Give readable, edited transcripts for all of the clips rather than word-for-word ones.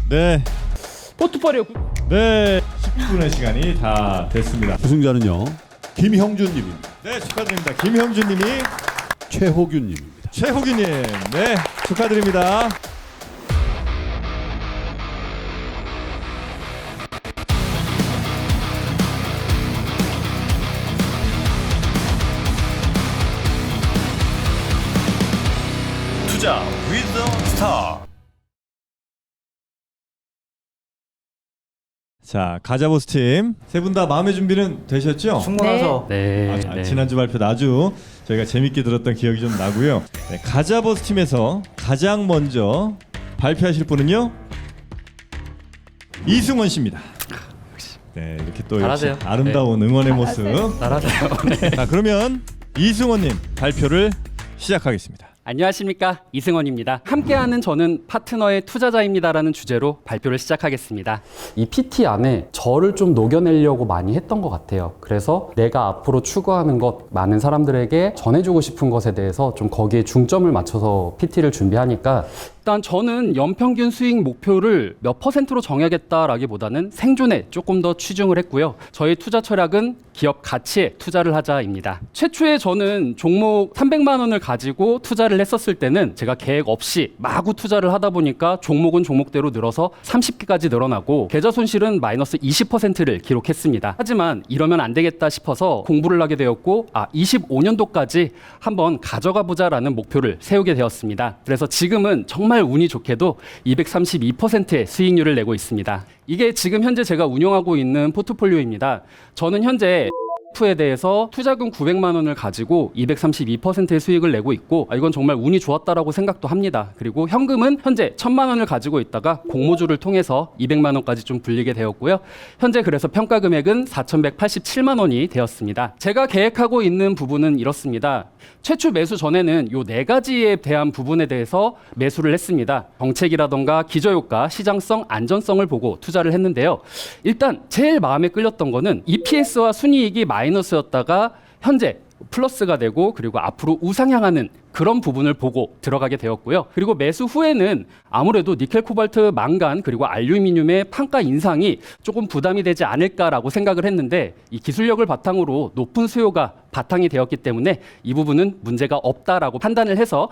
네, 포트폴리오. 네, 10분의 시간이 다 됐습니다. 우승자는요 김형준님입니다. 네, 축하드립니다. 김형준님이 최호균님입니다. 최호기님, 네, 축하드립니다. 투자 위드 스타. 자, 가자보스 팀 세 분 다 마음의 준비는 되셨죠? 충분하죠. 네. 지난주 발표 아주 저희가 재밌게 들었던 기억이 좀 나고요. 네, 가자보스 팀에서 가장 먼저 발표하실 분은요 이승원 씨입니다. 네, 이렇게 또 역시 잘하세요. 아름다운 응원의 모습. 잘하세요. 자, 그러면 이승원님 발표를 시작하겠습니다. 안녕하십니까, 이승원입니다. 함께하는 저는 파트너의 투자자입니다라는 주제로 발표를 시작하겠습니다. 이 PT 안에 저를 좀 녹여내려고 많이 했던 것 같아요. 그래서 내가 앞으로 추구하는 것, 많은 사람들에게 전해주고 싶은 것에 대해서 좀 거기에 중점을 맞춰서 PT를 준비하니까 일단 저는 연평균 수익 목표를 몇 %로 정하겠다라기보다는 생존에 조금 더 치중을 했고요. 저희 투자 철학은 기업 가치에 투자를 하자입니다. 최초에 저는 종목 300만 원을 가지고 투자를 했었을 때는 제가 계획 없이 마구 투자를 하다 보니까 종목은 종목대로 늘어서 30개까지 늘어나고 계좌 손실은 마이너스 20%를 기록했습니다. 하지만 이러면 안 되겠다 싶어서 공부를 하게 되었고 25년도까지 한번 가져가 보자라는 목표를 세우게 되었습니다. 그래서 지금은 정말 운이 좋게도 232%의 수익률을 내고 있습니다. 이게 지금 현재 제가 운영하고 있는 포트폴리오입니다. 저는 현재 에 대해서 투자금 900만 원을 가지고 232%의 수익을 내고 있고 이건 정말 운이 좋았다라고 생각도 합니다. 그리고 현금은 현재 1000만 원을 가지고 있다가 공모주를 통해서 200만 원까지 좀 불리게 되었고요. 현재 그래서 평가 금액은 4187만 원이 되었습니다. 제가 계획하고 있는 부분은 이렇습니다. 최초 매수 전에는 요 네 가지에 대한 부분에 대해서 매수를 했습니다. 정책이라던가 기저효과, 시장성, 안전성을 보고 투자를 했는데요. 일단 제일 마음에 끌렸던 거는 EPS와 순이익이 마이너스였다가 현재 플러스가 되고 그리고 앞으로 우상향하는 그런 부분을 보고 들어가게 되었고요. 그리고 매수 후에는 아무래도 니켈, 코발트, 망간 그리고 알루미늄의 판가 인상이 조금 부담이 되지 않을까라고 생각을 했는데 이 기술력을 바탕으로 높은 수요가 바탕이 되었기 때문에 이 부분은 문제가 없다라고 판단을 해서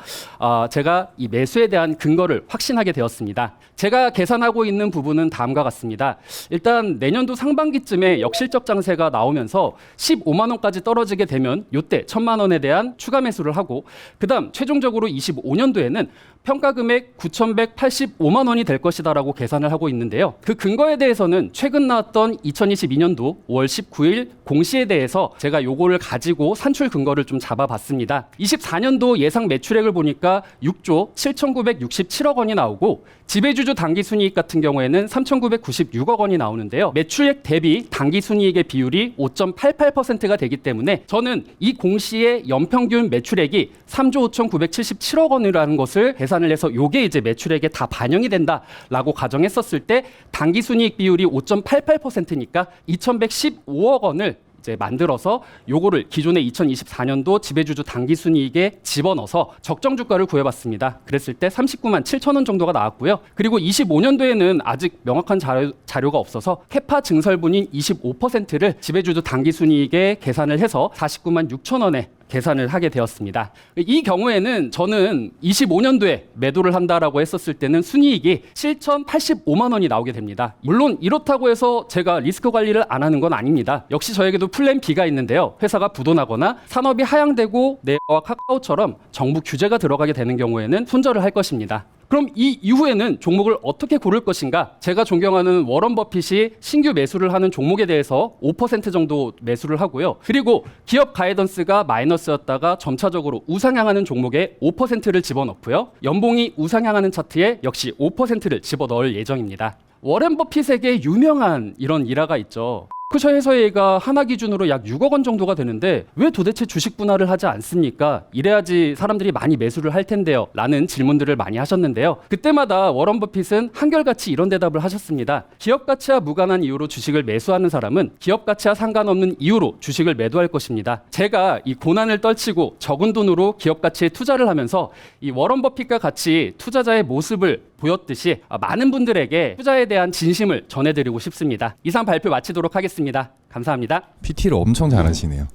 제가 이 매수에 대한 근거를 확신하게 되었습니다. 제가 계산하고 있는 부분은 다음과 같습니다. 일단 내년도 상반기쯤에 역실적 장세가 나오면서 15만 원까지 떨어지게 되면 이때 1000만 원에 대한 추가 매수를 하고 그다음 최종적으로 25년도에는 평가 금액 9,185만 원이 될 것이다라고 계산을 하고 있는데요. 그 근거에 대해서는 최근 나왔던 2022년도 5월 19일 공시에 대해서 제가 요거를 가지고 산출 근거를 좀 잡아봤습니다. 24년도 예상 매출액을 보니까 6조 7,967억 원이 나오고 지배주주 당기순이익 같은 경우에는 3,996억 원이 나오는데요. 매출액 대비 당기순이익의 비율이 5.88%가 되기 때문에 저는 이 공시의 연평균 매출액이 3조 5,977억 원이라는 것을 계산을 해서 요게 이제 매출액에 다 반영이 된다라고 가정했었을 때 당기순이익 비율이 5.88%니까 2,115억 원을 이제 만들어서 요거를 기존의 2024년도 지배주주 당기순이익에 집어넣어서 적정 주가를 구해봤습니다. 그랬을 때 39만 7천 원 정도가 나왔고요. 그리고 25년도에는 아직 명확한 자료가 없어서 캐파 증설분인 25%를 지배주주 당기순이익에 계산을 해서 49만 6천 원에 계산을 하게 되었습니다. 이 경우에는 저는 25년도에 매도를 한다라고 했었을 때는 순이익이 7,085만 원이 나오게 됩니다. 물론 이렇다고 해서 제가 리스크 관리를 안 하는 건 아닙니다. 역시 저에게도 플랜 B가 있는데요. 회사가 부도나거나 산업이 하향되고 네이버와 카카오처럼 정부 규제가 들어가게 되는 경우에는 손절을 할 것입니다. 그럼 이 이후에는 종목을 어떻게 고를 것인가? 제가 존경하는 워런 버핏이 신규 매수를 하는 종목에 대해서 5% 정도 매수를 하고요. 그리고 기업 가이던스가 마이너스였다가 점차적으로 우상향하는 종목에 5%를 집어넣고요. 연봉이 우상향하는 차트에 역시 5%를 집어넣을 예정입니다. 워런 버핏에게 유명한 이런 일화가 있죠. 버크셔 해서회가 하나 기준으로 약 6억 원 정도가 되는데 왜 도대체 주식 분할을 하지 않습니까? 이래야지 사람들이 많이 매수를 할 텐데요. 라는 질문들을 많이 하셨는데요. 그때마다 워런 버핏은 한결같이 이런 대답을 하셨습니다. 기업 가치와 무관한 이유로 주식을 매수하는 사람은 기업 가치와 상관없는 이유로 주식을 매도할 것입니다. 제가 이 고난을 떨치고 적은 돈으로 기업 가치에 투자를 하면서 이 워런 버핏과 같이 투자자의 모습을 보였듯이 많은 분들에게 투자에 대한 진심을 전해드리고 싶습니다. 이상 발표 마치도록 하겠습니다. 감사합니다. PT를 엄청 잘하시네요.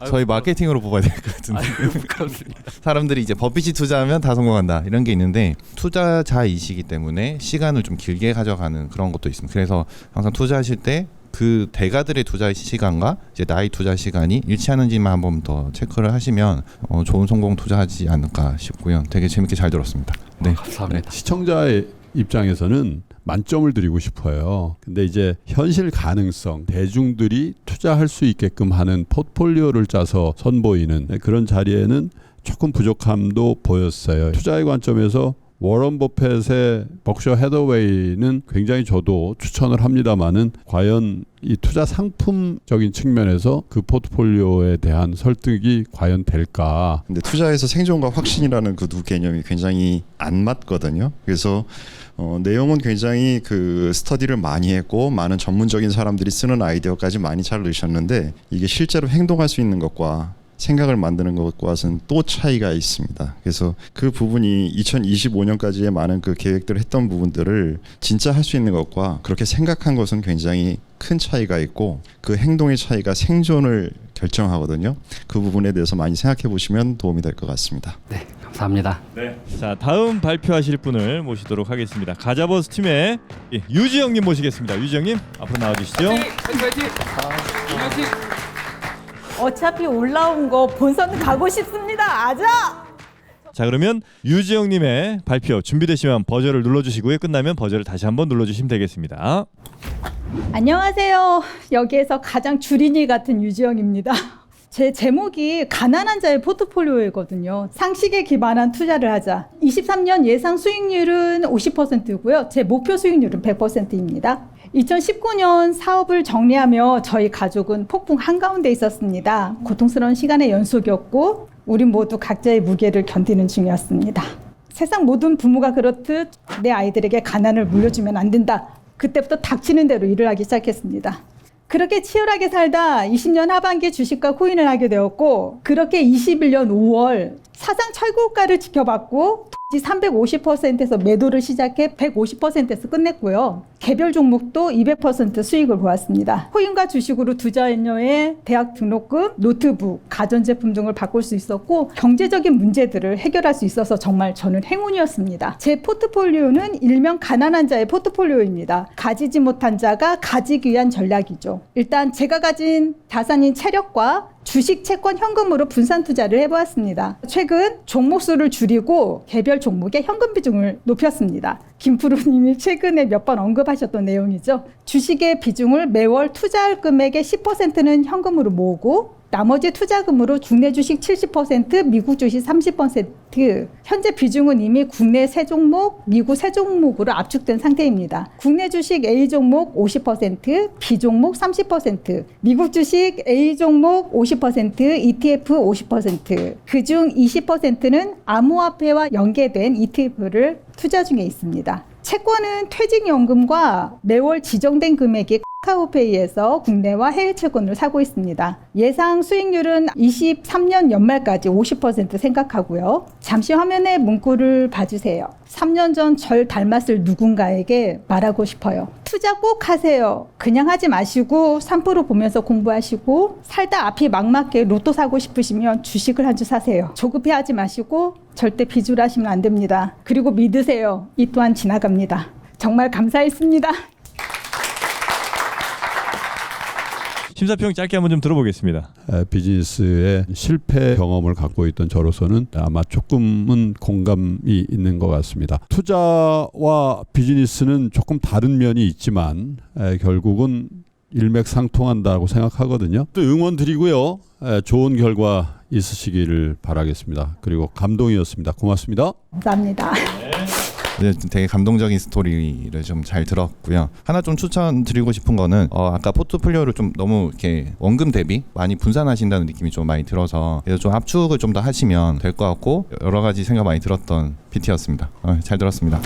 저희 마케팅으로 뽑아야 될 것 같은데. 부끄럽습니다. 사람들이 이제 버핏이 투자하면 다 성공한다 이런 게 있는데 투자자이시기 때문에 시간을 좀 길게 가져가는 그런 것도 있습니다. 그래서 항상 투자하실 때 그 대가들의 투자 시간과 이제 나의 투자 시간이 일치하는지만 한번 더 체크를 하시면 좋은 성공 투자하지 않을까 싶고요. 되게 재밌게 잘 들었습니다. 네. 감사합니다. 시청자의 입장에서는 만점을 드리고 싶어요. 근데 이제 현실 가능성, 대중들이 투자할 수 있게끔 하는 포트폴리오를 짜서 선보이는 그런 자리에는 조금 부족함도 보였어요. 투자의 관점에서 워런 버핏의 벅셔 해더웨이는 굉장히 저도 추천을 합니다만은 과연 이 투자 상품적인 측면에서 그 포트폴리오에 대한 설득이 과연 될까? 근데 투자에서 생존과 확신이라는 그 두 개념이 굉장히 안 맞거든요. 그래서 내용은 굉장히 그 스터디를 많이 했고 많은 전문적인 사람들이 쓰는 아이디어까지 많이 잘 넣으셨는데 이게 실제로 행동할 수 있는 것과 생각을 만드는 것과는 또 차이가 있습니다. 그래서 그 부분이 2025년까지의 많은 그 계획들을 했던 부분들을 진짜 할 수 있는 것과 그렇게 생각한 것은 굉장히 큰 차이가 있고 그 행동의 차이가 생존을 결정하거든요. 그 부분에 대해서 많이 생각해 보시면 도움이 될 것 같습니다. 네, 감사합니다. 네. 자, 다음 발표하실 분을 모시도록 하겠습니다. 가자버스 팀의 유지영님 모시겠습니다. 유지영님 앞으로 나와주시죠. 어차피 올라온 거 본선 가고 싶습니다. 아자! 자, 그러면 유지영님의 발표 준비되시면 버저를 눌러주시고요. 끝나면 버저를 다시 한번 눌러주시면 되겠습니다. 안녕하세요. 여기에서 가장 주린이 같은 유지영입니다. 제 제목이 가난한 자의 포트폴리오이거든요. 상식에 기반한 투자를 하자. 23년 예상 수익률은 50%고요. 제 목표 수익률은 100%입니다. 2019년 사업을 정리하며 저희 가족은 폭풍 한가운데 있었습니다. 고통스러운 시간의 연속이었고 우리 모두 각자의 무게를 견디는 중이었습니다. 세상 모든 부모가 그렇듯 내 아이들에게 가난을 물려주면 안 된다. 그때부터 닥치는 대로 일을 하기 시작했습니다. 그렇게 치열하게 살다 20년 하반기에 주식과 코인을 하게 되었고 그렇게 21년 5월 사상 최고가를 지켜봤고 350%에서 매도를 시작해 150%에서 끝냈고요. 개별 종목도 200% 수익을 보았습니다. 코인과 주식으로 투자했녀의 대학 등록금, 노트북, 가전제품 등을 바꿀 수 있었고 경제적인 문제들을 해결할 수 있어서 정말 저는 행운이었습니다. 제 포트폴리오는 일명 가난한 자의 포트폴리오입니다. 가지지 못한 자가 가지기 위한 전략이죠. 일단 제가 가진 자산인 체력과 주식, 채권, 현금으로 분산 투자를 해보았습니다. 최근 종목 수를 줄이고 개별 종목의 현금 비중을 높였습니다. 김프로님이 최근에 몇 번 언급하셨던 내용이죠. 주식의 비중을 매월 투자할 금액의 10%는 현금으로 모으고 나머지 투자금으로 국내 주식 70%, 미국 주식 30%, 현재 비중은 이미 국내 3종목, 미국 3종목으로 압축된 상태입니다. 국내 주식 A 종목 50%, B 종목 30%, 미국 주식 A 종목 50%, ETF 50%, 그중 20%는 암호화폐와 연계된 ETF를 투자 중에 있습니다. 채권은 퇴직연금과 매월 지정된 금액이 카카오페이에서 국내와 해외 채권을 사고 있습니다. 예상 수익률은 23년 연말까지 50% 생각하고요. 잠시 화면의 문구를 봐주세요. 3년 전 절 닮았을 누군가에게 말하고 싶어요. 투자 꼭 하세요. 그냥 하지 마시고 3% 보면서 공부하시고 살다 앞이 막막해 로또 사고 싶으시면 주식을 한 주 사세요. 조급해 하지 마시고 절대 비주하시면 안 됩니다. 그리고 믿으세요. 이 또한 지나갑니다. 정말 감사했습니다. 심사평 짧게 한번 좀 들어보겠습니다. 비즈니스의 실패 경험을 갖고 있던 저로서는 아마 조금은 공감이 있는 것 같습니다. 투자와 비즈니스는 조금 다른 면이 있지만 결국은 일맥상통한다고 생각하거든요. 또 응원 드리고요. 좋은 결과 있으시기를 바라겠습니다. 그리고 감동이었습니다. 고맙습니다. 감사합니다. 네, 되게 감동적인 스토리를 좀 잘 들었고요. 하나 좀 추천드리고 싶은 거는 아까 포트폴리오를 좀 너무 이렇게 원금 대비 많이 분산하신다는 느낌이 좀 많이 들어서 그래서 좀 압축을 좀 더 하시면 될 것 같고 여러 가지 생각 많이 들었던 PT였습니다. 잘 들었습니다.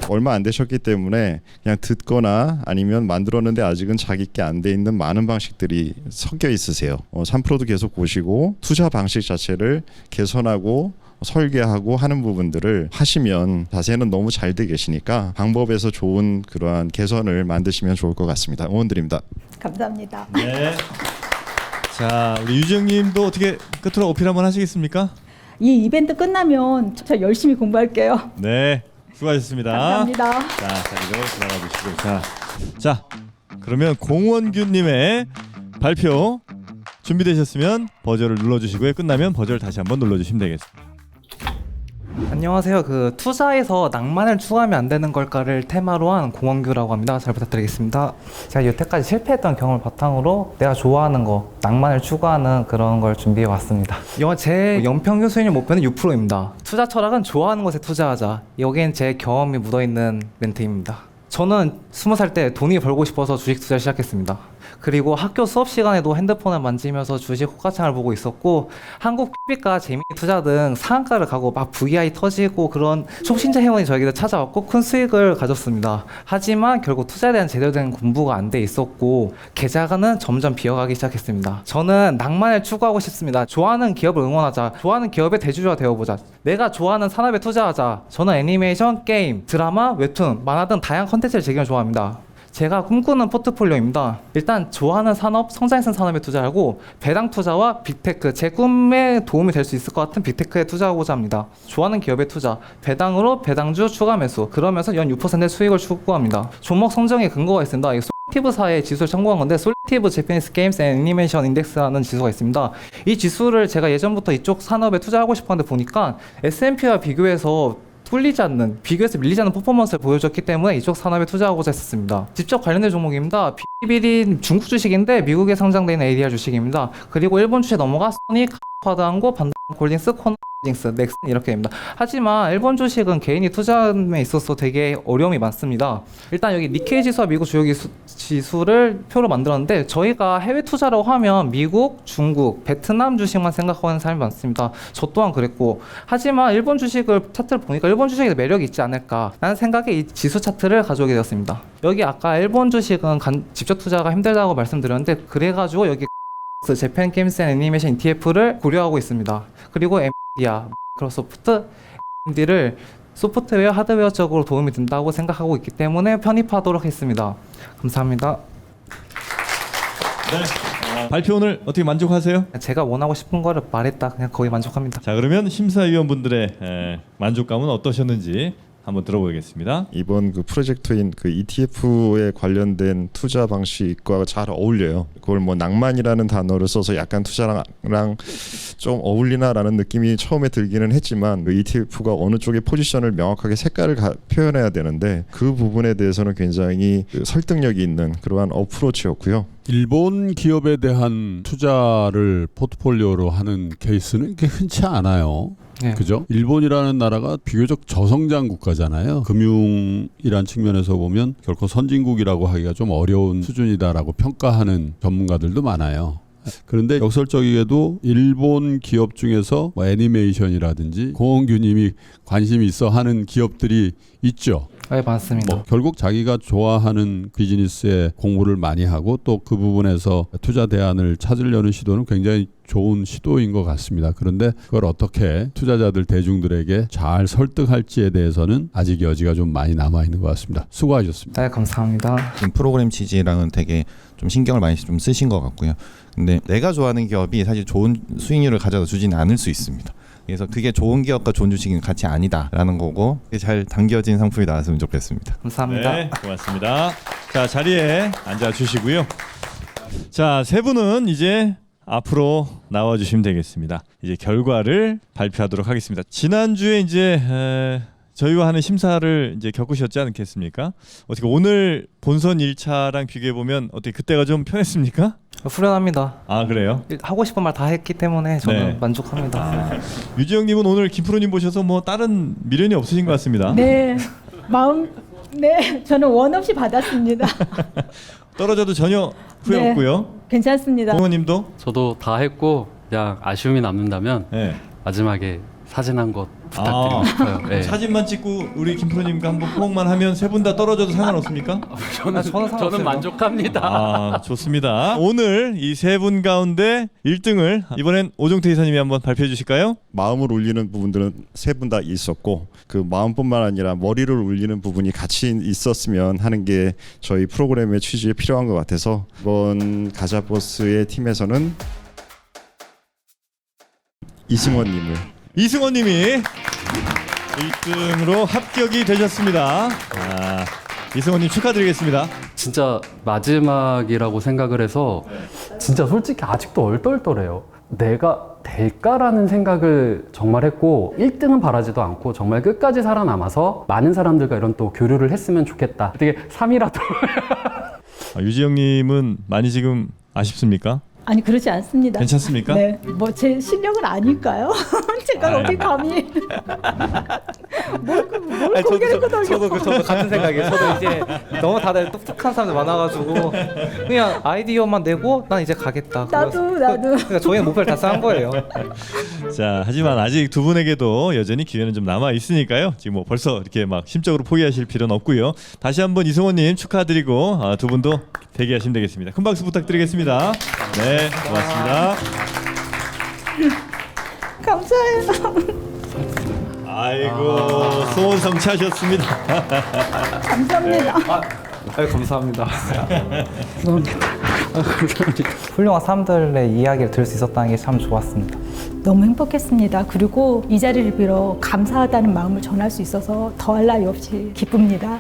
얼마 안 되셨기 때문에 그냥 듣거나 아니면 만들었는데 아직은 자기 게 안 돼 있는 많은 방식들이 섞여 있으세요. 3%도 계속 보시고 투자 방식 자체를 개선하고 설계하고 하는 부분들을 하시면 자세는 너무 잘 돼 계시니까 방법에서 좋은 그러한 개선을 만드시면 좋을 것 같습니다. 응원드립니다. 감사합니다. 네. 자, 우리 유지영님도 어떻게 끝으로 어필 한번 하시겠습니까? 이 이벤트 끝나면 저 열심히 공부할게요. 네, 수고하셨습니다. 감사합니다. 자, 자리로 들어가 주시고 자, 그러면 공원규님의 발표 준비되셨으면 버저를 눌러주시고요. 끝나면 버저를 다시 한번 눌러주시면 되겠습니다. 안녕하세요. 그 투자에서 낭만을 추구하면 안 되는 걸까를 테마로 한 공원규라고 합니다. 잘 부탁드리겠습니다. 제가 여태까지 실패했던 경험을 바탕으로 내가 좋아하는 거, 낭만을 추구하는 그런 걸 준비해 왔습니다. 영화 제 연평균 수익률 목표는 6%입니다. 투자 철학은 좋아하는 것에 투자하자. 여기엔 제 경험이 묻어있는 멘트입니다. 저는 20살 때 돈이 벌고 싶어서 주식 투자를 시작했습니다. 그리고 학교 수업 시간에도 핸드폰을 만지면서 주식 호가창을 보고 있었고 한국 PB가 재미 투자 등 상한가를 가고 막 VI 터지고 그런 초신자 회원이 저에게 찾아왔고 큰 수익을 가졌습니다. 하지만 결국 투자에 대한 제대로 된 공부가 안 돼 있었고 계좌는 점점 비어가기 시작했습니다. 저는 낭만을 추구하고 싶습니다. 좋아하는 기업을 응원하자. 좋아하는 기업의 대주주가 되어보자. 내가 좋아하는 산업에 투자하자. 저는 애니메이션, 게임, 드라마, 웹툰, 만화 등 다양한 컨텐츠를 즐기는 좋아합니다. 제가 꿈꾸는 포트폴리오입니다. 일단 좋아하는 산업, 성장성 산업에 투자하고 배당 투자와 빅테크, 제 꿈에 도움이 될 수 있을 것 같은 빅테크에 투자하고자 합니다. 좋아하는 기업에 투자, 배당으로 배당주 추가 매수, 그러면서 연 6%의 수익을 추구합니다. 종목 성장에 근거가 있습니다. 솔티브사의 지수를 참고한 건데 솔티브 제피니스 게임스 앤 애니메이션 인덱스라는 지수가 있습니다. 이 지수를 제가 예전부터 이쪽 산업에 투자하고 싶었는데 보니까 S&P와 비교해서 비교해서 밀리지 않는 퍼포먼스를 보여줬기 때문에 이쪽 산업에 투자하고자 했었습니다. 직접 관련된 종목입니다. 비비린 중국 주식인데 미국에 상장되어 있는 ADR 주식입니다. 그리고 일본 주식에 넘어가 소니, 카드항고, 반다골딩스, 코너홀딩스, 넥슨 이렇게입니다. 하지만 일본 주식은 개인이 투자함에 있어서 되게 어려움이 많습니다. 일단 여기 니케이 지수와 미국 주요 지수를 표로 만들었는데 저희가 해외 투자라고 하면 미국, 중국, 베트남 주식만 생각하는 사람이 많습니다. 저 또한 그랬고 하지만 일본 주식을 차트를 보니까 일본 주식에 매력이 있지 않을까 라는 생각에 이 지수 차트를 가져오게 되었습니다. 여기 아까 일본 주식은 직접 투자가 힘들다고 말씀드렸는데 그래가지고 여기 재팬 게임스 앤 애니메이션 ETF를 고려하고 있습니다. 그리고 엔비디아, 마이크로소프트, AMD를 소프트웨어, 하드웨어 쪽으로 도움이 된다고 생각하고 있기 때문에 편입하도록 했습니다. 감사합니다. 네. 발표 오늘 어떻게 만족하세요? 제가 원하고 싶은 거를 말했다. 그냥 거의 만족합니다. 자, 그러면 심사위원분들의 만족감은 어떠셨는지 한번 들어보겠습니다. 이번 그 프로젝트인 그 ETF에 관련된 투자 방식과 잘 어울려요. 그걸 뭐 낭만이라는 단어를 써서 약간 투자랑 좀 어울리나라는 느낌이 처음에 들기는 했지만 그 ETF가 어느 쪽에 포지션을 명확하게 색깔을 표현해야 되는데 그 부분에 대해서는 굉장히 그 설득력이 있는 그러한 어프로치였고요. 일본 기업에 대한 투자를 포트폴리오로 하는 케이스는 그렇게 흔치 않아요. 네. 그죠? 일본이라는 나라가 비교적 저성장 국가잖아요. 금융이란 측면에서 보면 결코 선진국이라고 하기가 좀 어려운 수준이다라고 평가하는 전문가들도 많아요. 그런데 역설적이게도 일본 기업 중에서 뭐 애니메이션이라든지 공원규님이 관심이 있어 하는 기업들이 있죠. 네, 맞습니다. 뭐 결국 자기가 좋아하는 비즈니스에 공부를 많이 하고 또 그 부분에서 투자 대안을 찾으려는 시도는 굉장히 좋은 시도인 것 같습니다. 그런데 그걸 어떻게 투자자들 대중들에게 잘 설득할지에 대해서는 아직 여지가 좀 많이 남아있는 것 같습니다. 수고하셨습니다. 네, 감사합니다. 지금 프로그램 취지랑은 되게 좀 신경을 많이 좀 쓰신 것 같고요. 근데 내가 좋아하는 기업이 사실 좋은 수익률을 가져다 주지는 않을 수 있습니다. 그래서 그게 좋은 기업과 좋은 주식은 같이 아니다라는 거고 잘 당겨진 상품이 나왔으면 좋겠습니다. 감사합니다. 네, 고맙습니다. 자, 자리에 앉아 주시고요. 자, 세 분은 이제 앞으로 나와 주시면 되겠습니다. 이제 결과를 발표하도록 하겠습니다. 지난주에 이제 저희와 하는 심사를 이제 겪으셨지 않겠습니까? 어떻게 오늘 본선 1차랑 비교해 보면 어떻게 그때가 좀 편했습니까? 후련합니다. 아, 그래요? 하고 싶은 말 다 했기 때문에 저는 네. 만족합니다. 유지영님은 오늘 김프로님 보셔서 뭐 다른 미련이 없으신 것 같습니다. 네, 네, 저는 원 없이 받았습니다. 떨어져도 전혀 후회 네. 없고요. 괜찮습니다. 공원님도 저도 다 했고 그냥 아쉬움이 남는다면 네. 마지막에 사진 한 것 부탁드리고 싶어요. 네. 사진만 찍고 우리 김프로님과 한번 포옹만 하면 세 분 다 떨어져도 상관없습니까? 저는 만족합니다. 아, 좋습니다. 오늘 이 세 분 가운데 1등을 이번엔 오종태 이사님이 한번 발표해 주실까요? 마음을 울리는 부분들은 세 분 다 있었고 그 마음뿐만 아니라 머리를 울리는 부분이 같이 있었으면 하는 게 저희 프로그램의 취지에 필요한 것 같아서 이번 가자버스의 팀에서는 이승원님이 1등으로 합격이 되셨습니다. 이승원님 축하드리겠습니다. 진짜 마지막이라고 생각을 해서 진짜 솔직히 아직도 얼떨떨해요. 내가 될까라는 생각을 정말 했고 1등은 바라지도 않고 정말 끝까지 살아남아서 많은 사람들과 이런 또 교류를 했으면 좋겠다. 되게 3이라도 유지영님은 많이 지금 아쉽습니까? 아니 그렇지 않습니다. 괜찮습니까? 네, 뭐 제 실력은 아닐까요? 제가 어디 감히 뭘 고개를 끄덕여? 저도 같은 생각이에요. 저도 이제 너무 다들 똑똑한 사람들 많아가지고 그냥 아이디어만 내고 난 이제 가겠다. 나도. 그러니까 저희는 목표를 달성한 거예요. 자, 하지만 아직 두 분에게도 여전히 기회는 좀 남아 있으니까요. 지금 뭐 벌써 이렇게 막 심적으로 포기하실 필요는 없고요. 다시 한번 이승원님 축하드리고 두 분도 대기하시면 되겠습니다. 큰 박수 부탁드리겠습니다. 네, 고맙습니다. 감사해요. 아이고, 소원 성취하셨습니다. 감사합니다. 감사합니다. 훌륭한 사람들의 이야기를 들을 수 있었다는 게 참 좋았습니다. 너무 행복했습니다. 그리고 이 자리를 빌어 감사하다는 마음을 전할 수 있어서 더할 나위 없이 기쁩니다.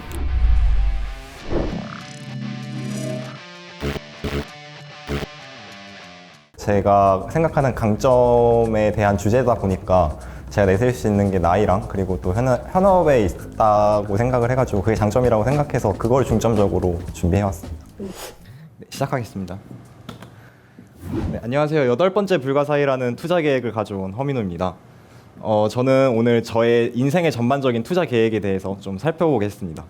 제가 생각하는 강점에 대한 주제다 보니까 제가 내세울 수 있는 게 나이랑 그리고 또 현업에 있다고 생각을 해가지고 그게 장점이라고 생각해서 그걸 중점적으로 준비해왔습니다. 네, 시작하겠습니다. 네, 안녕하세요. 8번째 불가사의라는 투자 계획을 가져온 허민호입니다. 저는 오늘 저의 인생의 전반적인 투자 계획에 대해서 좀 살펴보겠습니다.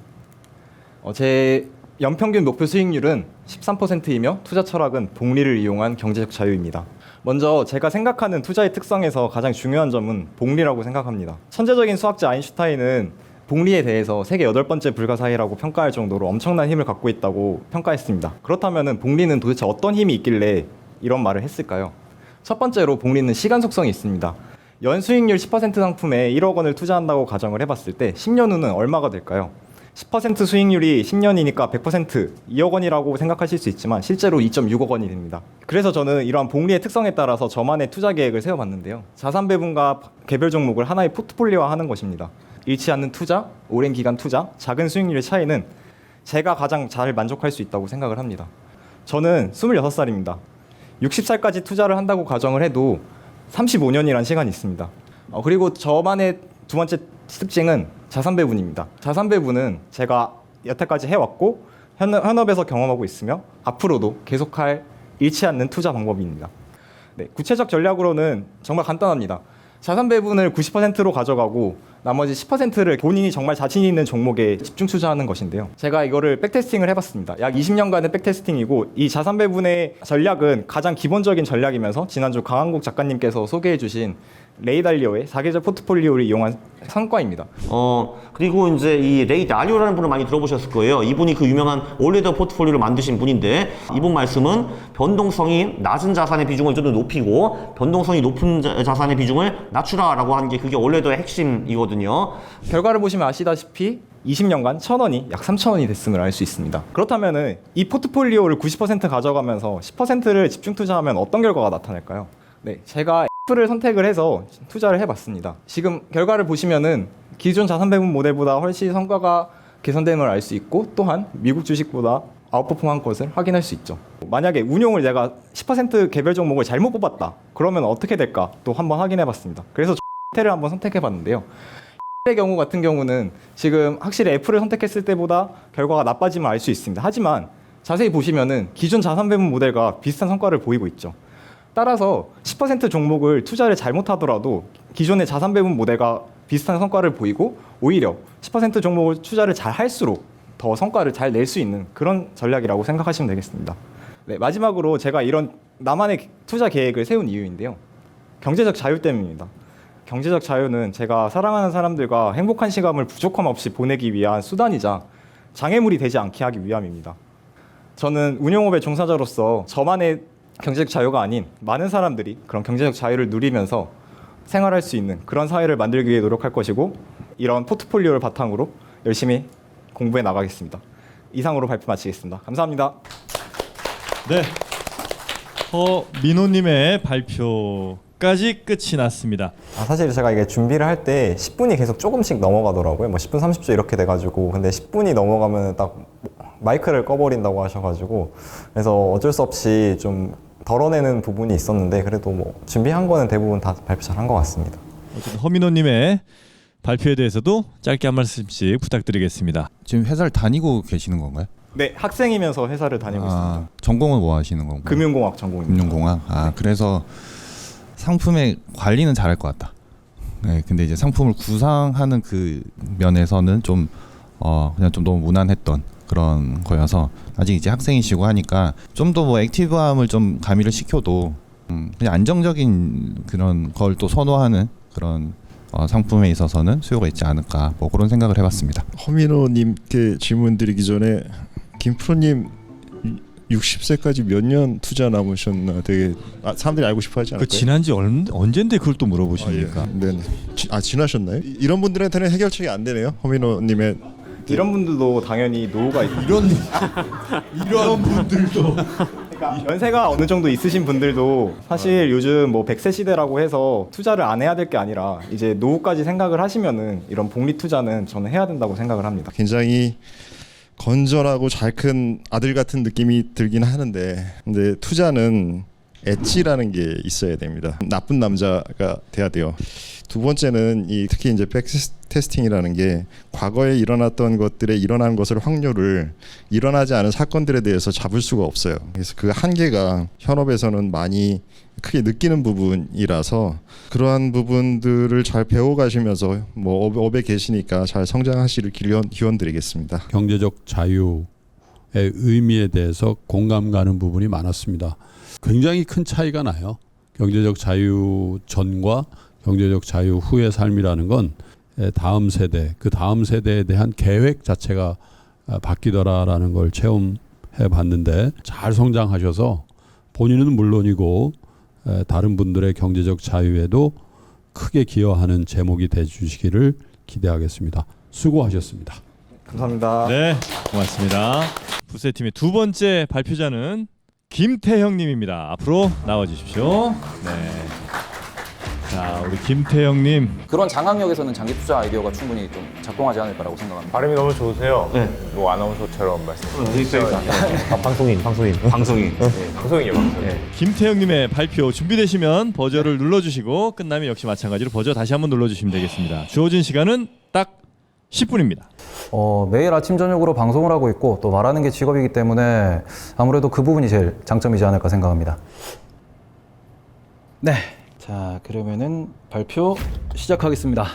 제 연평균 목표 수익률은 13%이며 투자 철학은 복리를 이용한 경제적 자유입니다. 먼저 제가 생각하는 투자의 특성에서 가장 중요한 점은 복리라고 생각합니다. 천재적인 수학자 아인슈타인은 복리에 대해서 세계 8번째 불가사의라고 평가할 정도로 엄청난 힘을 갖고 있다고 평가했습니다. 그렇다면 복리는 도대체 어떤 힘이 있길래 이런 말을 했을까요? 첫 번째로 복리는 시간 속성이 있습니다. 연수익률 10% 상품에 1억 원을 투자한다고 가정을 해봤을 때 10년 후는 얼마가 될까요? 10% 수익률이 10년이니까 100% 2억 원이라고 생각하실 수 있지만 실제로 2.6억 원이 됩니다. 그래서 저는 이러한 복리의 특성에 따라서 저만의 투자 계획을 세워봤는데요. 자산 배분과 개별 종목을 하나의 포트폴리오화하는 것입니다. 잃지 않는 투자, 오랜 기간 투자, 작은 수익률의 차이는 제가 가장 잘 만족할 수 있다고 생각을 합니다. 저는 26살입니다. 60살까지 투자를 한다고 가정을 해도 35년이라는 시간이 있습니다. 그리고 저만의 두 번째 특징은 자산 배분입니다. 자산 배분은 제가 여태까지 해왔고 현업에서 경험하고 있으며 앞으로도 계속할 잃지 않는 투자 방법입니다. 네, 구체적 전략으로는 정말 간단합니다. 자산 배분을 90%로 가져가고 나머지 10%를 본인이 정말 자신 있는 종목에 집중 투자하는 것인데요. 제가 이거를 백테스팅을 해봤습니다. 약 20년간의 백테스팅이고 이 자산 배분의 전략은 가장 기본적인 전략이면서 지난주 강한국 작가님께서 소개해 주신 레이 달리오의 4계절 포트폴리오를 이용한 성과입니다. 그리고 이제 이 레이 달리오라는 분을 많이 들어보셨을 거예요. 이분이 그 유명한 올레더 포트폴리오를 만드신 분인데 이분 말씀은 변동성이 낮은 자산의 비중을 좀 더 높이고 변동성이 높은 자산의 비중을 낮추라라고 하는 게 그게 올레더의 핵심이거든요. 결과를 보시면 아시다시피 20년간 1,000원이 약 3,000원이 됐음을 알 수 있습니다. 그렇다면 이 포트폴리오를 90% 가져가면서 10%를 집중 투자하면 어떤 결과가 나타날까요? 네, 제가 F를 선택을 해서 투자를 해봤습니다. 지금 결과를 보시면은 기존 자산 배분 모델보다 훨씬 성과가 개선된 걸 알 수 있고 또한 미국 주식보다 아웃퍼폼한 것을 확인할 수 있죠. 만약에 운용을 내가 10% 개별 종목을 잘못 뽑았다. 그러면 어떻게 될까? 또 한번 확인해봤습니다. 그래서 X를 한번 선택해봤는데요. X의 경우 같은 경우는 지금 확실히 F를 선택했을 때보다 결과가 나빠짐을 알 수 있습니다. 하지만 자세히 보시면은 기존 자산 배분 모델과 비슷한 성과를 보이고 있죠. 따라서 10% 종목을 투자를 잘못하더라도 기존의 자산 배분 모델과 비슷한 성과를 보이고 오히려 10% 종목을 투자를 잘 할수록 더 성과를 잘 낼 수 있는 그런 전략이라고 생각하시면 되겠습니다. 네, 마지막으로 제가 이런 나만의 투자 계획을 세운 이유인데요. 경제적 자유 때문입니다. 경제적 자유는 제가 사랑하는 사람들과 행복한 시간을 부족함 없이 보내기 위한 수단이자 장애물이 되지 않게 하기 위함입니다. 저는 운영업의 종사자로서 저만의 경제적 자유가 아닌 많은 사람들이 그런 경제적 자유를 누리면서 생활할 수 있는 그런 사회를 만들기 위해 노력할 것이고 이런 포트폴리오를 바탕으로 열심히 공부해 나가겠습니다. 이상으로 발표 마치겠습니다. 감사합니다. 네. 민호님의 발표까지 끝이 났습니다. 사실 제가 이게 준비를 할 때 10분이 계속 조금씩 넘어가더라고요. 뭐 10분, 30초 이렇게 돼가지고 근데 10분이 넘어가면 딱 마이크를 꺼버린다고 하셔가지고 그래서 어쩔 수 없이 좀 덜어내는 부분이 있었는데 그래도 뭐 준비한 거는 대부분 다 발표 잘한 것 같습니다. 어쨌든 허민호님의 발표에 대해서도 짧게 한 말씀씩 부탁드리겠습니다. 지금 회사를 다니고 계시는 건가요? 네, 학생이면서 회사를 다니고 있습니다. 전공은 뭐 하시는 건가요? 금융공학 전공입니다. 금융공학. 그래서 상품의 관리는 잘할 것 같다. 네, 근데 이제 상품을 구상하는 그 면에서는 좀 그냥 좀 너무 무난했던 그런 거여서 아직 이제 학생이시고 하니까 좀 더 뭐 액티브함을 좀 가미를 시켜도 그냥 안정적인 그런 걸 또 선호하는 그런 상품에 있어서는 수요가 있지 않을까 뭐 그런 생각을 해봤습니다. 허민호님께 질문 드리기 전에 김프로님 60세까지 몇 년 투자 남으셨나 되게 사람들이 알고 싶어하지 않을까요? 그 지난지 언젠데 그걸 또 물어보십니까? 네. 지나셨나요? 이런 분들한테는 해결책이 안 되네요. 허민호님의 이런 분들도 당연히 노후가 이런 분들도 그러니까 연세가 어느 정도 있으신 분들도 사실 요즘 뭐 100세 시대라고 해서 투자를 안 해야 될 게 아니라 이제 노후까지 생각을 하시면은 이런 복리 투자는 저는 해야 된다고 생각을 합니다. 굉장히 건전하고 잘 큰 아들 같은 느낌이 들긴 하는데 근데 투자는 엣지라는 게 있어야 됩니다. 나쁜 남자가 돼야 돼요. 두 번째는 특히 이제 백테스팅이라는 게 과거에 일어났던 것들에 일어난 것을 확률을 일어나지 않은 사건들에 대해서 잡을 수가 없어요. 그래서 그 한계가 현업에서는 많이 크게 느끼는 부분이라서 그러한 부분들을 잘 배워가시면서 뭐 업에 계시니까 잘 성장하시길 기원드리겠습니다. 경제적 자유의 의미에 대해서 공감 가는 부분이 많았습니다. 굉장히 큰 차이가 나요. 경제적 자유 전과 경제적 자유 후의 삶이라는 건 다음 세대, 그 다음 세대에 대한 계획 자체가 바뀌더라라는 걸 체험해 봤는데 잘 성장하셔서 본인은 물론이고 다른 분들의 경제적 자유에도 크게 기여하는 제목이 돼 주시기를 기대하겠습니다. 수고하셨습니다. 감사합니다. 네, 고맙습니다. 부세팀의 두 번째 발표자는 김태형님입니다. 앞으로 나와 주십시오. 네. 자, 우리 김태형님. 그런 장악력에서는 장기 투자 아이디어가 충분히 좀 작동하지 않을까라고 생각합니다. 발음이 너무 좋으세요. 네. 뭐 아나운서처럼 말씀해주세요. 방송인. 방송인이요, 방송인. 김태형님의 발표 준비되시면 버저를 눌러주시고 끝나면 역시 마찬가지로 버저 다시 한번 눌러주시면 되겠습니다. 주어진 시간은 딱 10분입니다. 매일 아침 저녁으로 방송을 하고 있고 또 말하는 게 직업이기 때문에 아무래도 그 부분이 제일 장점이지 않을까 생각합니다. 네. 자, 그러면은 발표 시작하겠습니다.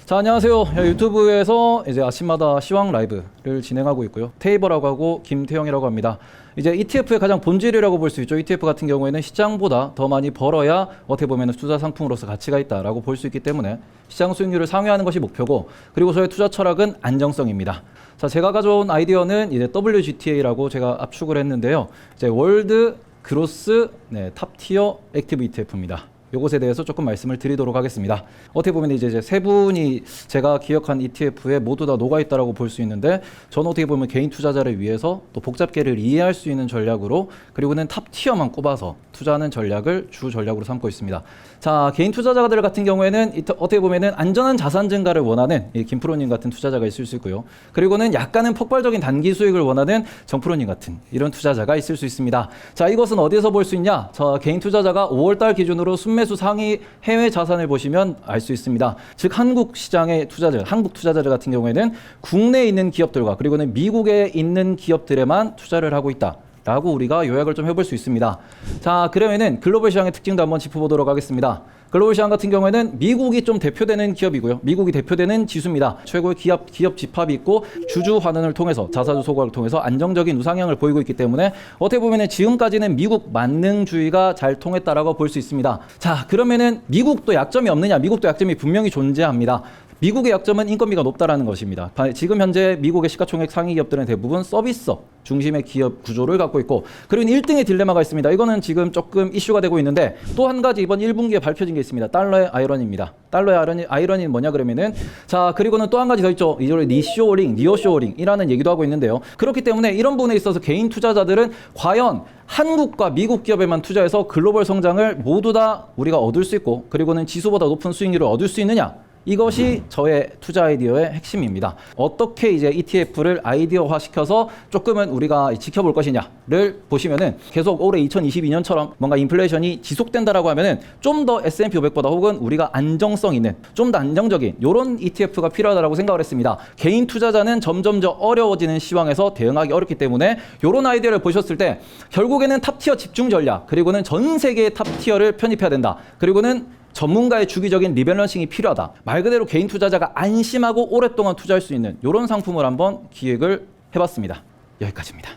자, 안녕하세요. 유튜브에서 이제 아침마다 시황 라이브를 진행하고 있고요. 테이버라고 하고 김태형이라고 합니다. 이제 ETF의 가장 본질이라고 볼 수 있죠. ETF 같은 경우에는 시장보다 더 많이 벌어야 어떻게 보면 투자 상품으로서 가치가 있다라고 볼 수 있기 때문에 시장 수익률을 상회하는 것이 목표고 그리고 저의 투자 철학은 안정성입니다. 자, 제가 가져온 아이디어는 이제 WGTA라고 제가 압축을 했는데요. 이제 월드 그로스 탑티어 액티브 ETF입니다. 요것에 대해서 조금 말씀을 드리도록 하겠습니다. 어떻게 보면 이제 세 분이 제가 기억한 ETF에 모두 다 녹아있다라고 볼 수 있는데 저는 어떻게 보면 개인 투자자를 위해서 또 복잡계를 이해할 수 있는 전략으로 그리고는 탑티어만 꼽아서 투자하는 전략을 주 전략으로 삼고 있습니다. 자, 개인 투자자들 같은 경우에는 어떻게 보면은 안전한 자산 증가를 원하는 김프로님 같은 투자자가 있을 수 있고요. 그리고는 약간은 폭발적인 단기 수익을 원하는 정프로님 같은 이런 투자자가 있을 수 있습니다. 자, 이것은 어디에서 볼 수 있냐? 자, 개인 투자자가 5월달 기준으로 순매수 상위 해외 자산을 보시면 알 수 있습니다. 즉 한국 시장의 투자자들, 한국 투자자들 같은 경우에는 국내에 있는 기업들과 그리고는 미국에 있는 기업들에만 투자를 하고 있다. 라고 우리가 요약을 좀 해볼 수 있습니다. 자, 그러면은 글로벌 시장의 특징도 한번 짚어보도록 하겠습니다. 글로벌 시장 같은 경우에는 미국이 좀 대표되는 기업이고요. 미국이 대표되는 지수입니다. 최고의 기업 집합이 있고 주주 환원을 통해서 자사주 소각을 통해서 안정적인 우상향을 보이고 있기 때문에 어떻게 보면 지금까지는 미국 만능주의가 잘 통했다라고 볼 수 있습니다. 자, 그러면은 미국도 약점이 없느냐? 미국도 약점이 분명히 존재합니다. 미국의 약점은 인건비가 높다라는 것입니다. 지금 현재 미국의 시가총액 상위 기업들은 대부분 서비스업 중심의 기업 구조를 갖고 있고, 그리고 1등의 딜레마가 있습니다. 이거는 지금 조금 이슈가 되고 있는데, 또 한 가지 이번 1분기에 밝혀진 게 있습니다. 달러의 아이러니입니다. 달러의 아이러니는 뭐냐 그러면은, 자, 그리고는 또 한 가지 더 있죠. 이걸 니어쇼링이라는 얘기도 하고 있는데요. 그렇기 때문에 이런 부분에 있어서 개인 투자자들은 과연 한국과 미국 기업에만 투자해서 글로벌 성장을 모두 다 우리가 얻을 수 있고, 그리고는 지수보다 높은 수익률을 얻을 수 있느냐? 이것이 저의 투자 아이디어의 핵심입니다. 어떻게 이제 ETF를 아이디어화 시켜서 조금은 우리가 지켜볼 것이냐를 보시면은, 계속 올해 2022년처럼 뭔가 인플레이션이 지속된다라고 하면은 좀 더 S&P 500보다 혹은 우리가 안정성 있는, 좀 더 안정적인 이런 ETF가 필요하다라고 생각을 했습니다. 개인 투자자는 점점 더 어려워지는 시황에서 대응하기 어렵기 때문에 이런 아이디어를 보셨을 때 결국에는 탑티어 집중 전략, 그리고는 전 세계의 탑티어를 편입해야 된다. 그리고는 전문가의 주기적인 리밸런싱이 필요하다. 말 그대로 개인 투자자가 안심하고 오랫동안 투자할 수 있는 이런 상품을 한번 기획을 해봤습니다. 여기까지입니다.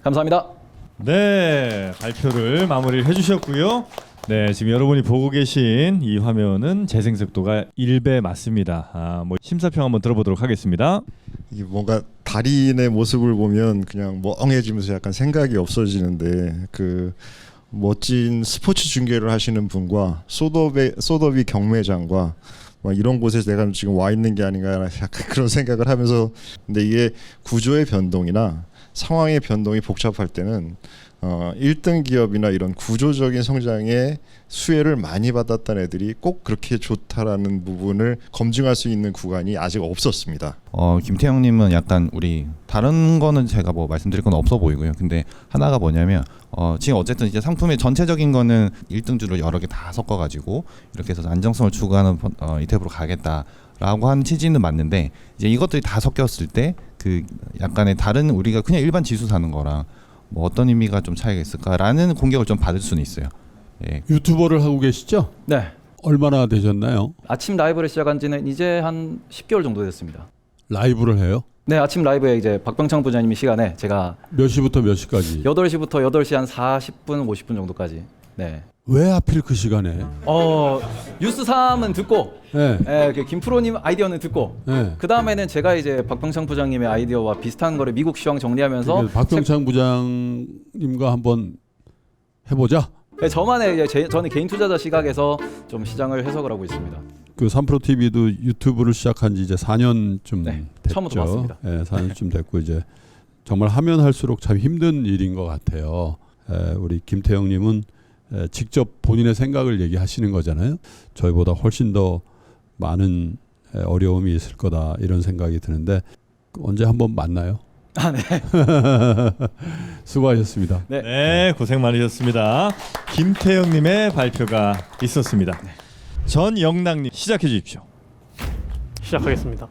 감사합니다. 네, 발표를 마무리를 해주셨고요. 네, 지금 여러분이 보고 계신 이 화면은 재생 속도가 1배 맞습니다. 심사평 한번 들어보도록 하겠습니다. 이게 뭔가 달인의 모습을 보면 그냥 멍해지면서 약간 생각이 없어지는데, 그 멋진 스포츠 중계를 하시는 분과 소더비 경매장과 이런 곳에서 내가 지금 와 있는 게 아닌가 약간 그런 생각을 하면서, 근데 이게 구조의 변동이나 상황의 변동이 복잡할 때는 1등 기업이나 이런 구조적인 성장에 수혜를 많이 받았던 애들이 꼭 그렇게 좋다라는 부분을 검증할 수 있는 구간이 아직 없었습니다. 김태형님은 약간 우리 다른 거는 제가 뭐 말씀드릴 건 없어 보이고요. 근데 하나가 뭐냐면 지금 어쨌든 이제 상품의 전체적인 거는 1등주를 여러 개 다 섞어가지고 이렇게 해서 안정성을 추구하는 ETF로 가겠다라고 한 취지는 맞는데, 이제 이것들이 다 섞였을 때 그 약간의 다른 우리가 그냥 일반 지수 사는 거랑 뭐 어떤 의미가 좀 차이가 있을까라는 공격을 좀 받을 수는 있어요. 예. 유튜버를 하고 계시죠? 네. 얼마나 되셨나요? 아침 라이브를 시작한 지는 이제 한 10개월 정도 됐습니다. 라이브를 해요? 네, 아침 라이브에 이제 박병창 부장님이 시간에 제가 몇 시부터 몇 시까지? 8시부터 8시 한 40분, 50분 정도까지. 네. 왜 하필 그 시간에? 뉴스 3은 듣고, 네. 그 김프로님 아이디어는 듣고, 네. 그 다음에는 제가 이제 박병창 부장님의 아이디어와 비슷한 거를 미국 시황 정리하면서 박병창 부장님과 한번 해보자. 네, 저만의 저는 개인 투자자 시각에서 좀 시장을 해석을 하고 있습니다. 그 3프로 TV도 유튜브를 시작한 지 이제 4년쯤 됐죠. 처음부터 봤습니다. 네, 4년쯤 됐고 이제 정말 하면 할수록 참 힘든 일인 것 같아요. 우리 김태형님은 직접 본인의 생각을 얘기하시는 거잖아요. 저희보다 훨씬 더 많은 어려움이 있을 거다 이런 생각이 드는데, 언제 한번 만나요? 네. 수고하셨습니다. 네, 고생 많으셨습니다. 김태형님의 발표가 있었습니다. 전영락님 시작해 주십시오. 시작하겠습니다.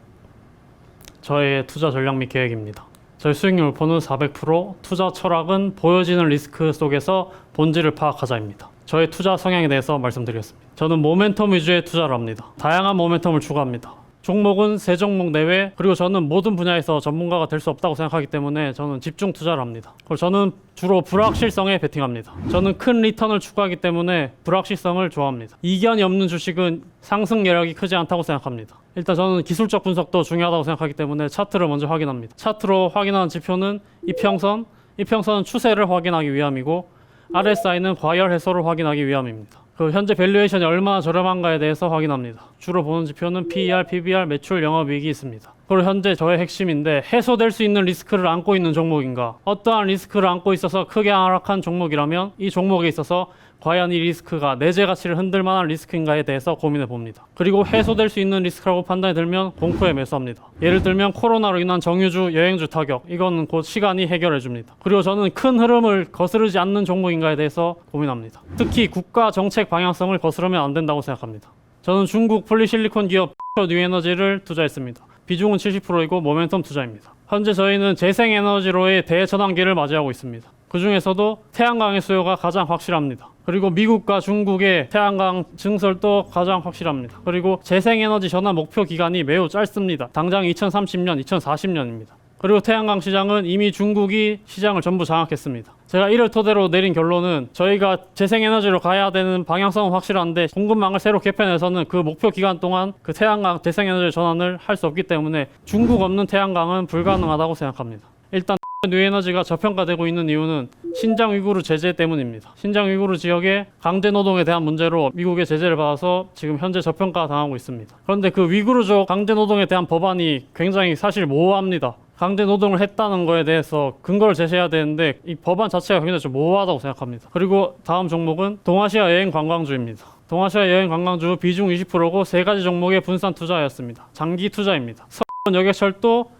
저의 투자 전략 및 계획입니다. 저희 수익률 목표는 400%, 투자 철학은 보여지는 리스크 속에서 본질을 파악하자입니다. 저의 투자 성향에 대해서 말씀드리겠습니다. 저는 모멘텀 위주의 투자를 합니다. 다양한 모멘텀을 추구합니다. 종목은 3종목 내외, 그리고 저는 모든 분야에서 전문가가 될 수 없다고 생각하기 때문에 저는 집중 투자를 합니다. 그리고 저는 주로 불확실성에 베팅합니다. 저는 큰 리턴을 추구하기 때문에 불확실성을 좋아합니다. 이견이 없는 주식은 상승 여력이 크지 않다고 생각합니다. 일단 저는 기술적 분석도 중요하다고 생각하기 때문에 차트를 먼저 확인합니다. 차트로 확인하는 지표는 이평선, 이평선은 추세를 확인하기 위함이고 RSI는 과열 해소를 확인하기 위함입니다. 그 현재 밸류에이션이 얼마나 저렴한가에 대해서 확인합니다. 주로 보는 지표는 PER, PBR, 매출, 영업이익이 있습니다. 그리고 현재 저의 핵심인데, 해소될 수 있는 리스크를 안고 있는 종목인가, 어떠한 리스크를 안고 있어서 크게 하락한 종목이라면 이 종목에 있어서 과연 이 리스크가 내재 가치를 흔들 만한 리스크인가에 대해서 고민해 봅니다. 그리고 해소될 수 있는 리스크라고 판단이 들면 공포에 매수합니다. 예를 들면 코로나로 인한 정유주, 여행주 타격, 이거는 곧 시간이 해결해 줍니다. 그리고 저는 큰 흐름을 거스르지 않는 종목인가에 대해서 고민합니다. 특히 국가 정책 방향성을 거스르면 안 된다고 생각합니다. 저는 중국 폴리실리콘 기업 뉴에너지를 투자했습니다. 비중은 70%이고 모멘텀 투자입니다. 현재 저희는 재생에너지로의 대전환기를 맞이하고 있습니다. 그 중에서도 태양광의 수요가 가장 확실합니다. 그리고 미국과 중국의 태양광 증설도 가장 확실합니다. 그리고 재생에너지 전환 목표 기간이 매우 짧습니다. 당장 2030년, 2040년입니다. 그리고 태양광 시장은 이미 중국이 시장을 전부 장악했습니다. 제가 이를 토대로 내린 결론은 저희가 재생에너지로 가야 되는 방향성은 확실한데 공급망을 새로 개편해서는 그 목표 기간 동안 그 태양광 재생에너지 전환을 할 수 없기 때문에 중국 없는 태양광은 불가능하다고 생각합니다. 일단 뉴에너지가 저평가되고 있는 이유는 신장 위구르 제재 때문입니다. 신장 위구르 지역의 강제 노동에 대한 문제로 미국의 제재를 받아서 지금 현재 저평가 당하고 있습니다. 그런데 그 위구르족 강제 노동에 대한 법안이 굉장히 사실 모호합니다. 강제 노동을 했다는 거에 대해서 근거를 제시해야 되는데 이 법안 자체가 굉장히 좀 모호하다고 생각합니다. 그리고 다음 종목은 동아시아 여행 관광주입니다. 동아시아 여행 관광주 비중 20%고 세 가지 종목의 분산 투자였습니다. 장기 투자입니다. 서울 여객철도,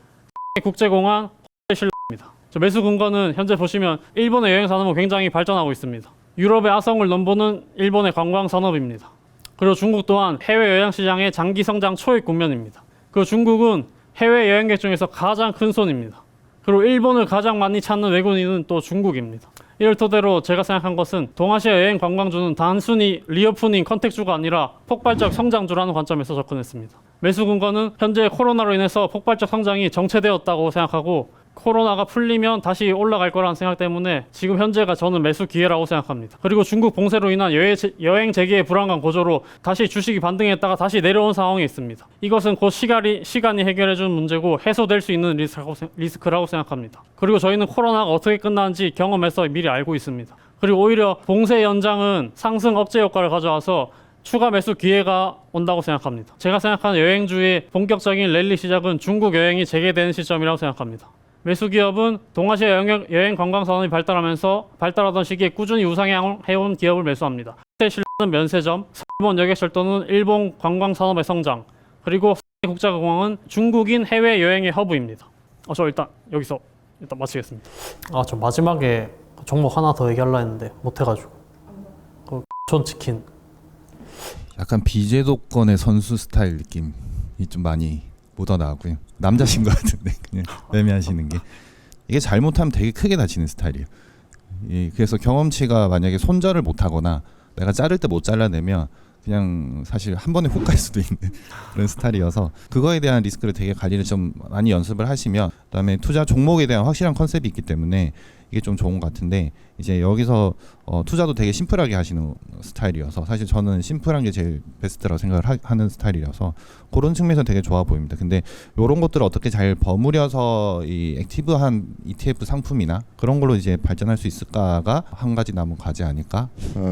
국제공항, 신라입니다. 매수 근거는 현재 보시면 일본의 여행 산업은 굉장히 발전하고 있습니다. 유럽의 아성을 넘보는 일본의 관광 산업입니다. 그리고 중국 또한 해외 여행 시장의 장기 성장 초입 국면입니다. 그리고 중국은 해외 여행객 중에서 가장 큰 손입니다. 그리고 일본을 가장 많이 찾는 외국인은 또 중국입니다. 이를 토대로 제가 생각한 것은 동아시아 여행 관광주는 단순히 리오프닝 컨택주가 아니라 폭발적 성장주라는 관점에서 접근했습니다. 매수 근거는 현재 코로나로 인해서 폭발적 성장이 정체되었다고 생각하고 코로나가 풀리면 다시 올라갈 거라는 생각 때문에 지금 현재가 저는 매수 기회라고 생각합니다. 그리고 중국 봉쇄로 인한 여행 재개의 불안감 고조로 다시 주식이 반등했다가 다시 내려온 상황에 있습니다. 이것은 곧 시간이 해결해주는 문제고 해소될 수 있는 리스크라고 생각합니다. 그리고 저희는 코로나가 어떻게 끝나는지 경험해서 미리 알고 있습니다. 그리고 오히려 봉쇄 연장은 상승 억제 효과를 가져와서 추가 매수 기회가 온다고 생각합니다. 제가 생각하는 여행주의 본격적인 랠리 시작은 중국 여행이 재개되는 시점이라고 생각합니다. 매수 기업은 동아시아 여행 관광 산업이 발달하던 시기에 꾸준히 우상향해온 기업을 매수합니다. 신라는 면세점, 일본 여객철도는 일본 관광 산업의 성장, 그리고 국제공항은 중국인 해외 여행의 허브입니다. 저 일단 여기서 마치겠습니다. 저 마지막에 종목 하나 더 얘기하려 했는데 못해가지고 치킨. 약간 비제도권의 선수 스타일 느낌이 좀 많이 묻어나고요. 남자신 것 같은데 그냥 매매하시는 게 이게 잘못하면 되게 크게 다치는 스타일이에요. 그래서 경험치가 만약에 손절을 못하거나 내가 자를 때 못 잘라내면 그냥 사실 한 번에 훅 갈 수도 있는 그런 스타일이어서 그거에 대한 리스크를 되게 관리를 좀 많이 연습을 하시면 그다음에 투자 종목에 대한 확실한 컨셉이 있기 때문에 이게 좀 좋은 것 같은데 이제 여기서 투자도 되게 심플하게 하시는 스타일이어서 사실 저는 심플한 게 제일 베스트라고 생각을 하는 스타일이라서 그런 측면에서 되게 좋아 보입니다. 근데 이런 것들을 어떻게 잘 버무려서 이 액티브한 ETF 상품이나 그런 걸로 이제 발전할 수 있을까가 한 가지 남은 과제 아닐까?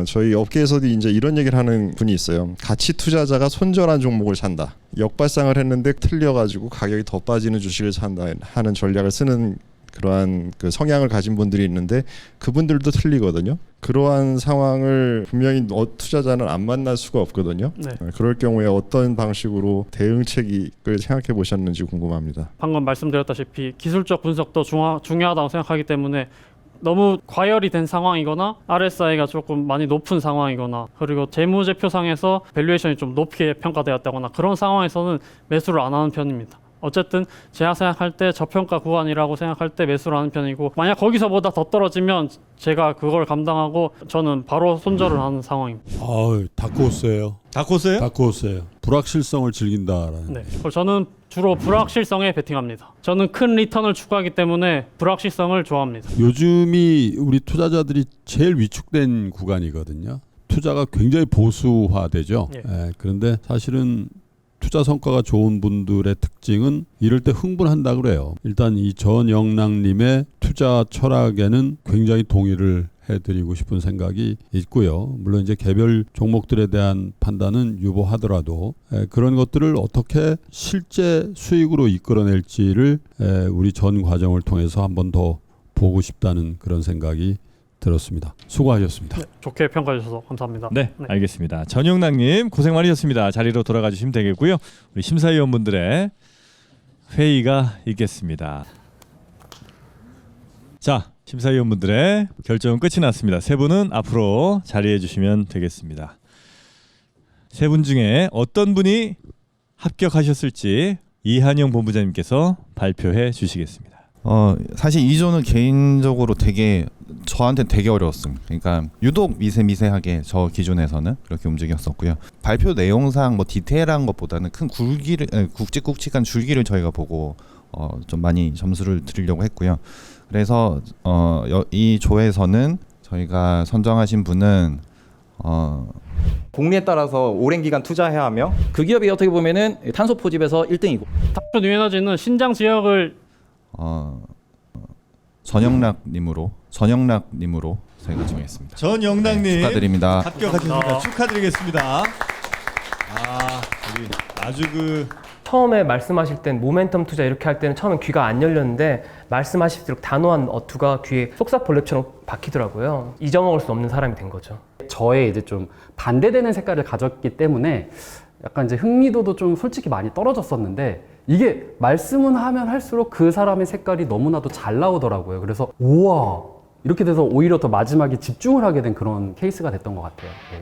저희 업계에서도 이제 이런 얘기를 하는 분이 있어요. 가치 투자자가 손절한 종목을 산다. 역발상을 했는데 틀려가지고 가격이 더 빠지는 주식을 산다 하는 전략을 쓰는 그러한 그 성향을 가진 분들이 있는데 그분들도 틀리거든요. 그러한 상황을 분명히 투자자는 안 만날 수가 없거든요. 네. 그럴 경우에 어떤 방식으로 대응책을 생각해 보셨는지 궁금합니다. 방금 말씀드렸다시피 기술적 분석도 중요하다고 생각하기 때문에 너무 과열이 된 상황이거나 RSI가 조금 많이 높은 상황이거나 그리고 재무제표상에서 밸류에이션이 좀 높게 평가되었다거나 그런 상황에서는 매수를 안 하는 편입니다. 어쨌든 제가 생각할 때 저평가 구간이라고 생각할 때 매수를 하는 편이고 만약 거기서보다 더 떨어지면 제가 그걸 감당하고 저는 바로 손절을 하는 상황입니다. 다크호스예요. 다크호스예요? 다크호스예요. 불확실성을 즐긴다라는. 네. 저는 주로 불확실성에 베팅합니다. 저는 큰 리턴을 추구하기 때문에 불확실성을 좋아합니다. 요즘이 우리 투자자들이 제일 위축된 구간이거든요. 투자가 굉장히 보수화되죠. 예. 그런데 사실은 투자 성과가 좋은 분들의 특징은 이럴 때 흥분한다 그래요. 일단 이 전영락님의 투자 철학에는 굉장히 동의를 해드리고 싶은 생각이 있고요. 물론 이제 개별 종목들에 대한 판단은 유보하더라도 그런 것들을 어떻게 실제 수익으로 이끌어낼지를 우리 전 과정을 통해서 한 번 더 보고 싶다는 그런 생각이 들었습니다. 수고하셨습니다. 네, 좋게 평가해 주셔서 감사합니다. 네, 알겠습니다. 전영락님 고생 많으셨습니다. 자리로 돌아가 주시면 되겠고요. 우리 심사위원분들의 회의가 있겠습니다. 자, 심사위원분들의 결정은 끝이 났습니다. 세 분은 앞으로 자리해 주시면 되겠습니다. 세 분 중에 어떤 분이 합격하셨을지 이한영 본부장님께서 발표해 주시겠습니다. 사실 2조는 개인적으로 되게 저한테는 되게 어려웠습니다. 그러니까 유독 미세미세하게 저 기준에서는 그렇게 움직였었고요. 발표 내용상 뭐 디테일한 것보다는 큰 굵직굵직한 줄기를 저희가 보고 좀 많이 점수를 드리려고 했고요. 그래서 이 조에서는 저희가 선정하신 분은 공리에 따라서 오랜 기간 투자해야 하며 그 기업이 어떻게 보면은 탄소 포집에서 1등이고 탄소 뉴에너지는 신장 지역을 전영락님으로 저희가 정했습니다. 전영락님 네, 축하드립니다. 합격하셨습니다. 축하드리겠습니다. 우리 아주 처음에 말씀하실 땐 모멘텀 투자 이렇게 할 때는 처음엔 귀가 안 열렸는데 말씀하실수록 단호한 어투가 귀에 속사벌레처럼 박히더라고요. 잊어먹을 수 없는 사람이 된 거죠. 저의 이제 좀 반대되는 색깔을 가졌기 때문에 약간 이제 흥미도도 좀 솔직히 많이 떨어졌었는데 이게 말씀은 하면 할수록 그 사람의 색깔이 너무나도 잘 나오더라고요. 그래서 우와 이렇게 돼서 오히려 더 마지막에 집중을 하게 된 그런 케이스가 됐던 것 같아요. 네.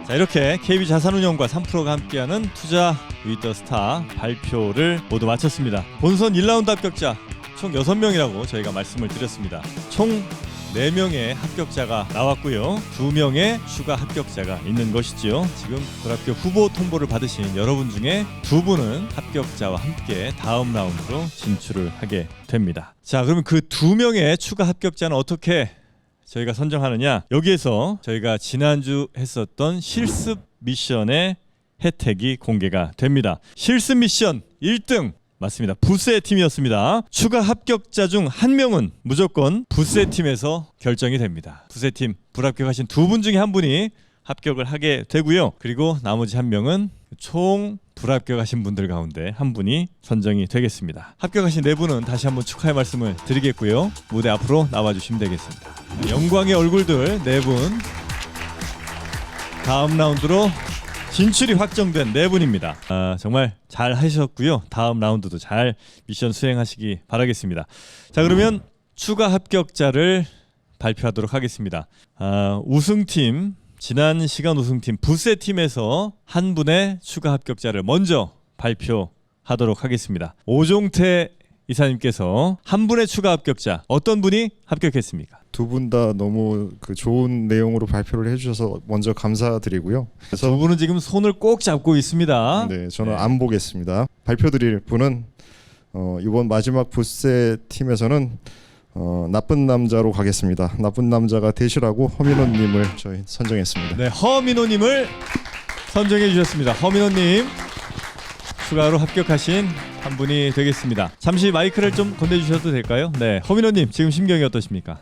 자, 이렇게 KB자산운용과 3프로가 함께하는 투자 위더 스타 발표를 모두 마쳤습니다. 본선 1라운드 합격자 총 6명이라고 저희가 말씀을 드렸습니다. 총 4명의 합격자가 나왔고요. 2명의 추가 합격자가 있는 것이지요. 지금 불합격 후보 통보를 받으신 여러분 중에 2분은 합격자와 함께 다음 라운드로 진출을 하게 됩니다. 자, 그러면 그 2명의 추가 합격자는 어떻게 저희가 선정하느냐? 여기에서 저희가 지난주 했었던 실습 미션의 혜택이 공개가 됩니다. 실습 미션 1등 맞습니다. 부세 팀이었습니다. 추가 합격자 중 1명은 무조건 부세 팀에서 결정이 됩니다. 부세 팀 불합격하신 2분 중에 1분이 합격을 하게 되고요. 그리고 나머지 1명은 총 불합격하신 분들 가운데 1분이 선정이 되겠습니다. 합격하신 4분은 다시 한번 축하의 말씀을 드리겠고요. 무대 앞으로 나와주시면 되겠습니다. 영광의 얼굴들 4분 다음 라운드로 진출이 확정된 4분입니다. 정말 잘 하셨고요. 다음 라운드도 잘 미션 수행하시기 바라겠습니다. 자, 그러면 추가 합격자를 발표하도록 하겠습니다. 우승팀 지난 시간 우승팀 부세팀에서 1분의 추가 합격자를 먼저 발표하도록 하겠습니다. 오종태 이사님께서 1분의 추가 합격자 어떤 분이 합격했습니까? 2분 다 너무 좋은 내용으로 발표를 해주셔서 먼저 감사드리고요. 그래서 2분은 지금 손을 꼭 잡고 있습니다. 네, 저는 안 보겠습니다. 발표드릴 분은 이번 마지막 부세 팀에서는 나쁜 남자로 가겠습니다. 나쁜 남자가 되시라고 허민호님을 저희 선정했습니다. 네, 허민호님을 선정해 주셨습니다. 허민호님 추가로 합격하신 1분이 되겠습니다. 잠시 마이크를 좀 건네주셔도 될까요? 네, 허민호님 지금 심경이 어떠십니까?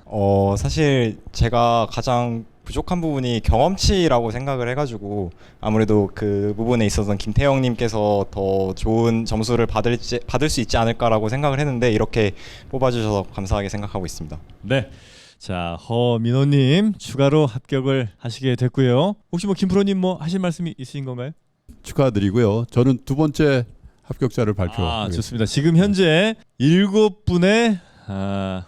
사실 제가 가장 부족한 부분이 경험치라고 생각을 해가지고 아무래도 그 부분에 있어서는 김태형님께서 더 좋은 점수를 받을 수 있지 않을까라고 생각을 했는데 이렇게 뽑아주셔서 감사하게 생각하고 있습니다. 네, 자 허민호님 추가로 합격을 하시게 됐고요. 혹시 뭐 김프로님 뭐 하실 말씀이 있으신 건가요? 축하드리고요. 저는 2번째 합격자를 발표하겠습니다. 좋습니다. 지금 현재 7분의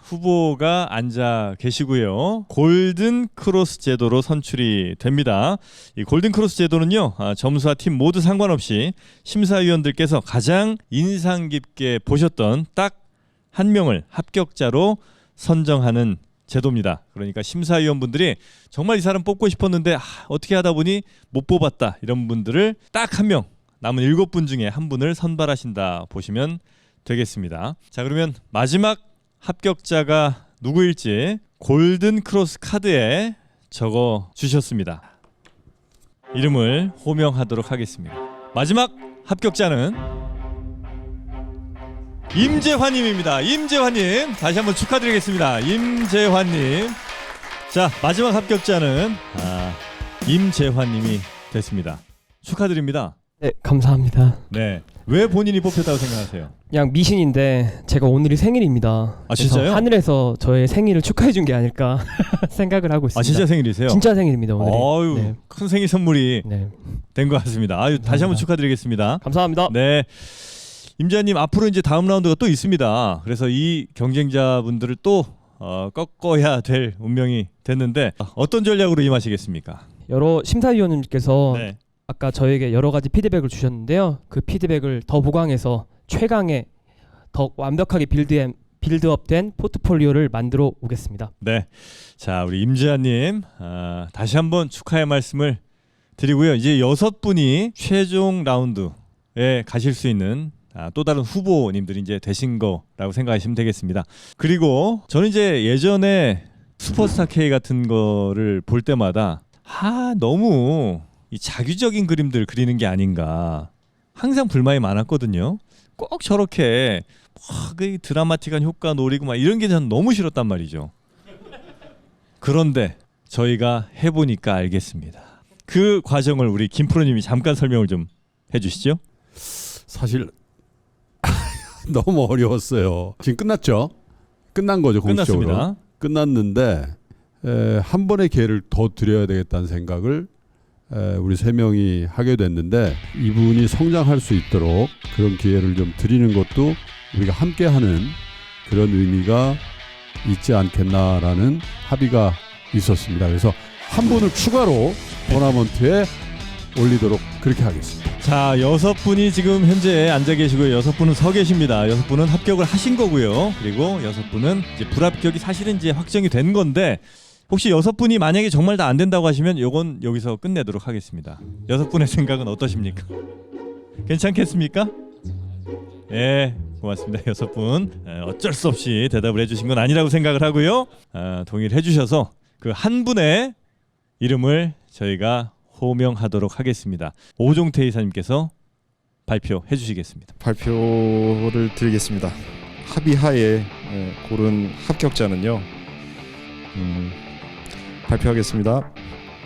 후보가 앉아 계시고요. 골든 크로스 제도로 선출이 됩니다. 이 골든 크로스 제도는요, 점수와 팀 모두 상관없이 심사위원들께서 가장 인상 깊게 보셨던 딱 1명을 합격자로 선정하는 제도입니다. 그러니까 심사위원분들이 정말 이 사람 뽑고 싶었는데 어떻게 하다 보니 못 뽑았다 이런 분들을 딱 1명, 남은 7분 중에 1분을 선발하신다 보시면 되겠습니다. 자, 그러면 마지막 합격자가 누구일지 골든 크로스 카드에 적어 주셨습니다. 이름을 호명하도록 하겠습니다. 마지막 합격자는 임재환님입니다. 임재환님 다시 한번 축하드리겠습니다. 임재환님. 자, 마지막 합격자는 임재환님이 됐습니다. 축하드립니다. 네, 감사합니다. 네, 왜 본인이 뽑혔다고 생각하세요? 그냥 미신인데 제가 오늘이 생일입니다. 진짜요? 하늘에서 저의 생일을 축하해 준 게 아닐까 생각을 하고 있습니다. 진짜 생일이세요? 진짜 생일입니다 오늘. 아유, 네. 큰 생일 선물이 된 것 같습니다. 아유, 다시 한번 축하드리겠습니다. 감사합니다. 네, 임재환님 앞으로 이제 다음 라운드가 또 있습니다. 그래서 이 경쟁자분들을 또 꺾어야 될 운명이 됐는데 어떤 전략으로 임하시겠습니까? 여러 심사위원님께서 아까 저에게 여러 가지 피드백을 주셨는데요. 그 피드백을 더 보강해서 최강의 더 완벽하게 빌드업된 포트폴리오를 만들어 오겠습니다. 네, 자 우리 임지아님 다시 한번 축하의 말씀을 드리고요. 이제 6분이 최종 라운드에 가실 수 있는 또 다른 후보님들이 이제 되신 거라고 생각하시면 되겠습니다. 그리고 저는 이제 예전에 슈퍼스타 K 같은 거를 볼 때마다 너무 이 자규적인 그림들 그리는 게 아닌가 항상 불만이 많았거든요. 꼭 저렇게 그 드라마틱한 효과 노리고 막 이런 게 저는 너무 싫었단 말이죠. 그런데 저희가 해보니까 알겠습니다. 그 과정을 우리 김 프로님이 잠깐 설명을 좀 해주시죠. 사실 너무 어려웠어요. 지금 끝났죠? 끝난 거죠, 공식적으로. 끝났습니다. 끝났는데 한 번의 기회를 더 드려야 되겠다는 생각을 우리 3명이 하게 됐는데 이분이 성장할 수 있도록 그런 기회를 좀 드리는 것도 우리가 함께하는 그런 의미가 있지 않겠나라는 합의가 있었습니다. 그래서 한 분을 추가로 토너먼트에 올리도록 그렇게 하겠습니다. 자, 6분이 지금 현재 앉아 계시고요. 6분은 서 계십니다. 6분은 합격을 하신 거고요. 그리고 6분은 이제 불합격이 사실은 이제 확정이 된 건데 혹시 6분이 만약에 정말 다 안 된다고 하시면 요건 여기서 끝내도록 하겠습니다. 6분의 생각은 어떠십니까? 괜찮겠습니까? 네, 고맙습니다. 6분 어쩔 수 없이 대답을 해주신 건 아니라고 생각을 하고요. 동의를 해주셔서 그 한 분의 이름을 저희가 호명하도록 하겠습니다. 오종태 이사님께서 발표해 주시겠습니다. 발표를 드리겠습니다. 합의하에 고른 합격자는요. 발표하겠습니다.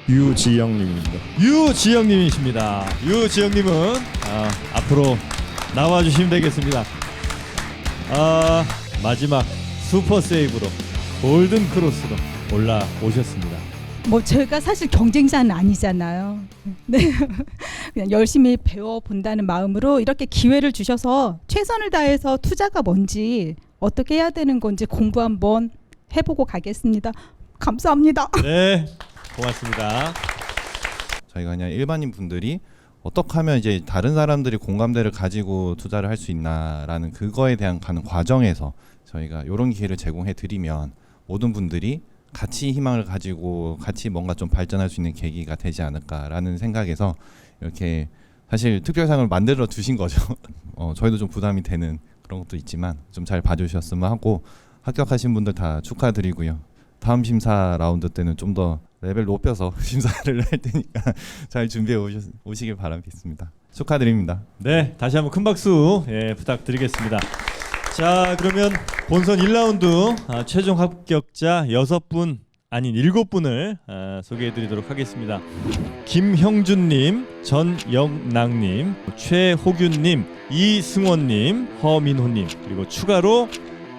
유지영님입니다. 유지영님이십니다. 유지영님은 앞으로 나와주시면 되겠습니다. 마지막 슈퍼 세이브로 골든 크로스로 올라오셨습니다. 뭐 제가 사실 경쟁자는 아니잖아요. 네, 그냥 열심히 배워본다는 마음으로 이렇게 기회를 주셔서 최선을 다해서 투자가 뭔지 어떻게 해야 되는 건지 공부 한번 해보고 가겠습니다. 감사합니다. 네, 고맙습니다. 저희가 그냥 일반인 분들이 어떻게 하면 이제 다른 사람들이 공감대를 가지고 투자를 할 수 있나라는 그거에 대한 가는 과정에서 저희가 이런 기회를 제공해 드리면 모든 분들이 같이 희망을 가지고 같이 뭔가 좀 발전할 수 있는 계기가 되지 않을까라는 생각에서 이렇게 사실 특별상을 만들어 주신 거죠. 저희도 좀 부담이 되는 그런 것도 있지만 좀 잘 봐주셨으면 하고 합격하신 분들 다 축하드리고요. 다음 심사 라운드 때는 좀 더 레벨 높여서 심사를 할 테니까 잘 준비해 오시길 바라겠습니다. 축하드립니다. 네, 다시 한번 큰 박수 부탁드리겠습니다. 자, 그러면 본선 1라운드 최종 합격자 6분 아닌 7분을 소개해드리도록 하겠습니다. 김형준님, 전영랑님, 최호균님, 이승원님, 허민호님, 그리고 추가로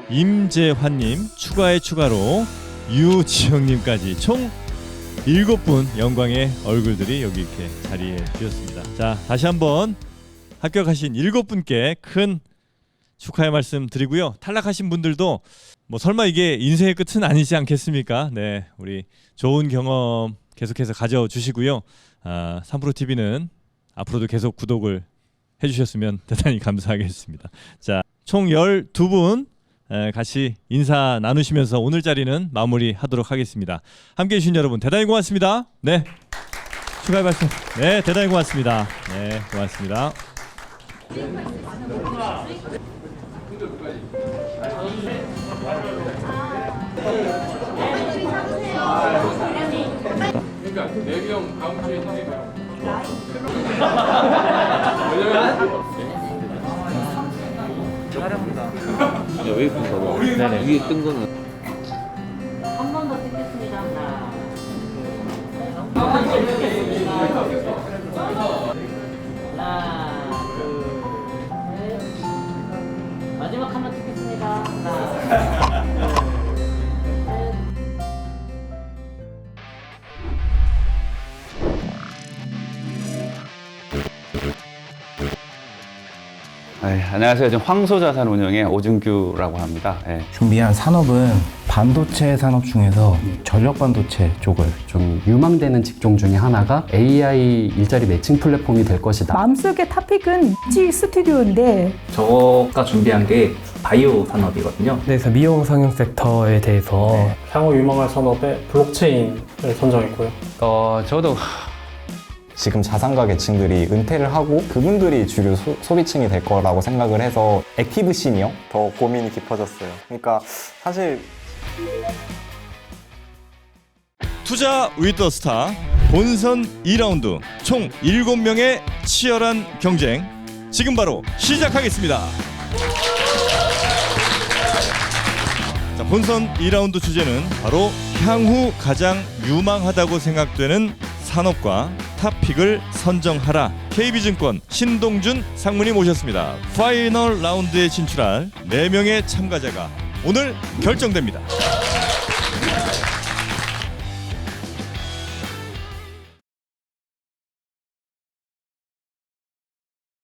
임재환님, 추가로 유지영님까지 총 7분 영광의 얼굴들이 여기 이렇게 자리해 주셨습니다. 자, 다시 한번 합격하신 7분께 큰 축하의 말씀 드리고요. 탈락하신 분들도 뭐 설마 이게 인생의 끝은 아니지 않겠습니까? 네, 우리 좋은 경험 계속해서 가져주시고요. 3프로TV는 앞으로도 계속 구독을 해주셨으면 대단히 감사하겠습니다. 자, 총 12분 같이 인사 나누시면서 오늘 자리는 마무리하도록 하겠습니다. 함께해 주신 여러분 대단히 고맙습니다. 네, 축하의 말씀. 네, 대단히 고맙습니다. 네, 고맙습니다. 그러니까 내비 형 다음 주에 있으니까요. 촬영한다. 야, 웨이프 봐봐. 네네. 위에 뜬 거는. 한 번 더 찍겠습니다. 하나, 둘, 셋. 마지막 한 번 찍겠습니다. 하나, 둘, 셋. 안녕하세요. 저는 황소자산운용의 오준규라고 합니다. 준비한 산업은 반도체 산업 중에서 전력 반도체 쪽을 좀 유망되는 직종 중에 하나가 AI 일자리 매칭 플랫폼이 될 것이다. 마음속의 토픽은 G 스튜디오인데 저가 준비한 게 바이오 산업이거든요. 네, 그래서 미용 성형 섹터에 대해서 향후 유망할 산업에 블록체인을 선정했고요. 저도 지금 자산가 계층들이 은퇴를 하고 그분들이 주류 소비층이 될 거라고 생각을 해서 액티브 시니어 더 고민이 깊어졌어요. 그러니까 사실 투자 위더 스타 본선 2라운드 총 7명의 치열한 경쟁 지금 바로 시작하겠습니다. 자, 본선 2라운드 주제는 바로 향후 가장 유망하다고 생각되는 산업과 탑픽을 선정하라. KB증권 신동준 상무님 모셨습니다. 파이널 라운드에 진출할 4명의 참가자가 오늘 결정됩니다.